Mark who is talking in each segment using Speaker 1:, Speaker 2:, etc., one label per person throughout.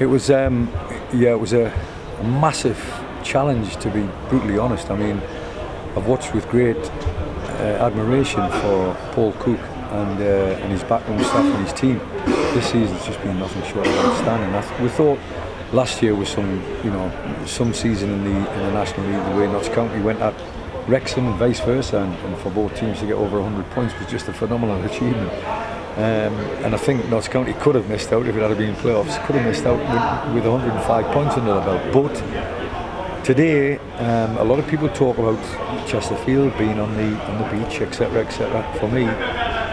Speaker 1: It was, it was a massive challenge, to be brutally honest. I mean, I've watched with great admiration for Paul Cook and his backroom staff and his team. This season's just been nothing short of outstanding. We thought last year was some season in the National League, the way Notts County went at Wrexham and vice versa, and for both teams to get over 100 points was just a phenomenal achievement. And I think Notts County could have missed out if it had been playoffs. Could have missed out with 105 points under the belt. But today, a lot of people talk about Chesterfield being on the beach, etc., etc. For me,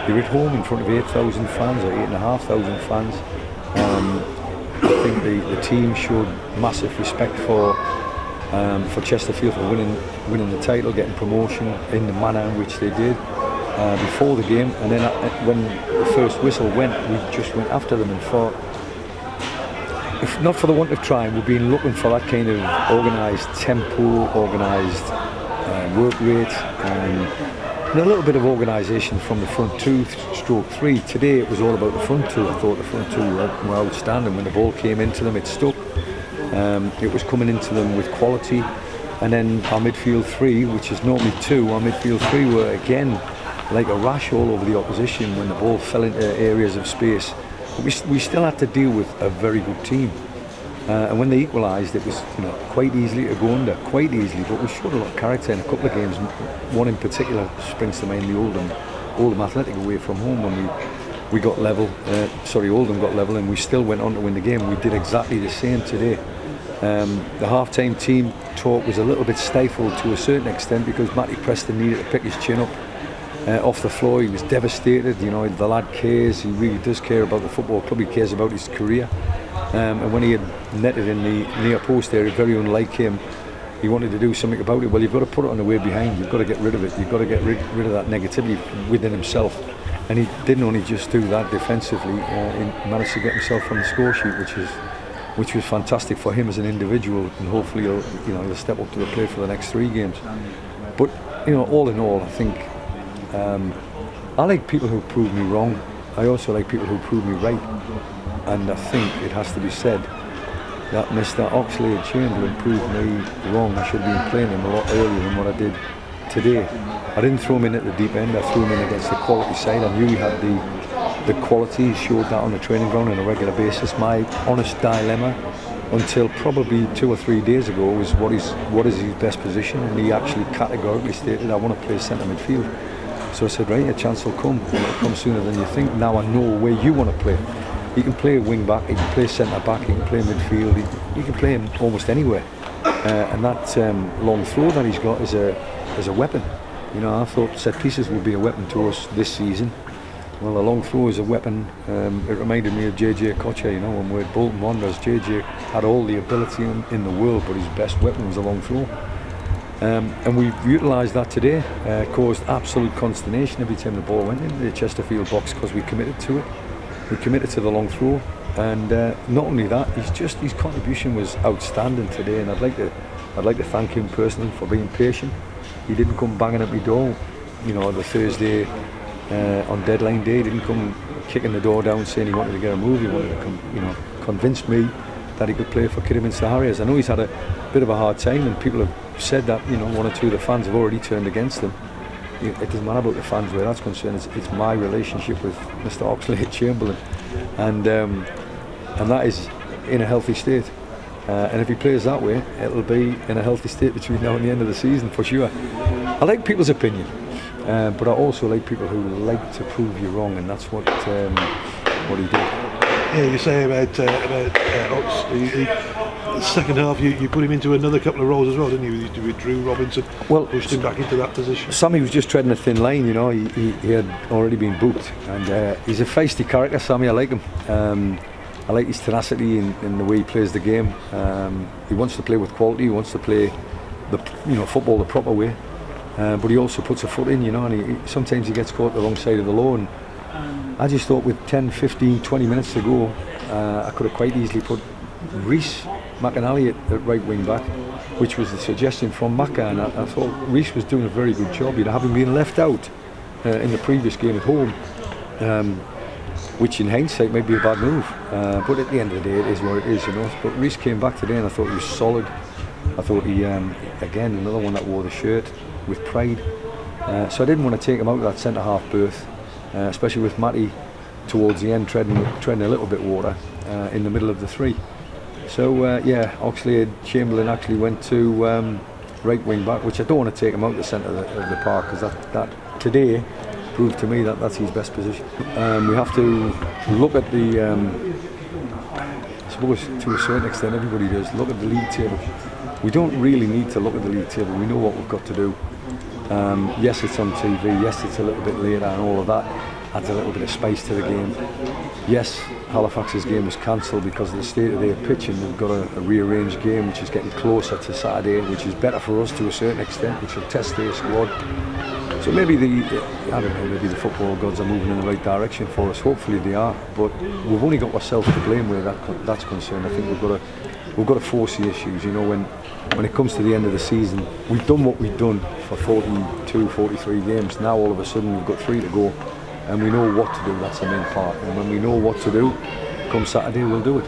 Speaker 1: you're at home in front of 8,000 fans or 8,500 fans. I think the team showed massive respect for Chesterfield for winning the title, getting promotion in the manner in which they did before the game, and then when the first whistle went, we just went after them, and if not for the want of trying, we've been looking for that kind of organised tempo, organised work rate, and a little bit of organisation from the front two, stroke three. Today it was all about the front two. I thought the front two were outstanding. When the ball came into them, it stuck. It was coming into them with quality, and then our midfield three, which is normally two, our midfield three were again like a rash all over the opposition when the ball fell into areas of space. But we still had to deal with a very good team, and when they equalised, it was quite easily to go under, quite easily. But we showed a lot of character in a couple of games. One in particular springs to mind, the Oldham Athletic away from home, when we got level. Oldham got level, and we still went on to win the game. We did exactly the same today. The half-time team talk was a little bit stifled to a certain extent because Matty Preston needed to pick his chin up off the floor. He was devastated. The lad cares. He really does care about the football club. He cares about his career. And when he had netted in the near post area, very unlike him, he wanted to do something about it. Well, you've got to put it on the way behind. You've got to get rid of it. You've got to get rid of that negativity within himself. And he didn't only just do that defensively. He managed to get himself on the score sheet, which was fantastic for him as an individual, and hopefully he'll step up to the plate for the next 3 games. But all in all, I think I like people who prove me wrong. I also like people who prove me right, and I think it has to be said that Mr. Oxley-Chamberlain proved me wrong. I should have been playing him a lot earlier than what I did today. I didn't throw him in at the deep end. I threw him in against the quality side. I knew he had the quality. He showed that on the training ground on a regular basis. My honest dilemma until probably 2 or 3 days ago was what is his best position, and he actually categorically stated, I want to play centre midfield. So I said, right, a chance will come, and it'll come sooner than you think. Now I know where you want to play. He can play wing back, he can play centre back, he can play midfield, he can play him almost anywhere. And that long throw that he's got is a weapon. I thought set pieces would be a weapon to us this season. Well, the long throw is a weapon. It reminded me of JJ Kocher, when we were at Bolton Wanderers. JJ had all the ability in the world, but his best weapon was a long throw. And we've utilised that today. Caused absolute consternation every time the ball went into the Chesterfield box because we committed to it. We committed to the long throw, and not only that, his contribution was outstanding today. And I'd like to thank him personally for being patient. He didn't come banging at my door, the Thursday on deadline day. He didn't come kicking the door down saying he wanted to get a move. He wanted to convince me that he could play for Kidderminster Harriers. I know he's had a bit of a hard time, and people have said that 1 or 2 of the fans have already turned against him. It doesn't matter about the fans where that's concerned. It's my relationship with Mr. Oxley-Chamberlain, and that is in a healthy state. And if he plays that way, it'll be in a healthy state between now and the end of the season for sure. I like people's opinion, but I also like people who like to prove you wrong, and that's what he did.
Speaker 2: Yeah, you say about Ox. The second half, you put him into another couple of roles as well, didn't you? You withdrew Robinson, pushed him back into that position.
Speaker 1: Sammy was just treading a thin line, He had already been booked, and he's a feisty character, Sammy. I like him. I like his tenacity in the way he plays the game. He wants to play with quality. He wants to play football the proper way, but he also puts a foot in, and sometimes he gets caught the wrong side of the law. And I just thought with 10, 15, 20 minutes to go, I could have quite easily put Reece McAnally at right wing back, which was the suggestion from Macca, and I thought Reece was doing a very good job. Having been left out in the previous game at home, which in hindsight might be a bad move, but at the end of the day it is what it is, you know. But Reece came back today and I thought he was solid. I thought he, again, another one that wore the shirt with pride. So I didn't want to take him out of that centre-half berth, especially with Matty towards the end treading a little bit water in the middle of the three. So yeah, Oxley-Chamberlain actually went to right wing back, which I don't want to take him out the centre of the park, because that today proved to me that that's his best position. We have to look at the, I suppose to a certain extent everybody does, look at the league table. We don't really need to look at the league table, we know what we've got to do. Yes, it's on TV, yes, it's a little bit later, and all of that adds a little bit of spice to the game. Yes, Halifax's game was cancelled because of the state of their pitch, and they've got a rearranged game which is getting closer to Saturday, which is better for us to a certain extent, which will test their squad. So maybe I don't know, maybe the football gods are moving in the right direction for us. Hopefully they are, but we've only got ourselves to blame where that's concerned. I think we've got to force the issues. You know, when it comes to the end of the season, we've done what we've done for 42, 43 games. Now all of a sudden we've got 3 to go, and we know what to do. That's the main part. And when we know what to do, come Saturday we'll do it.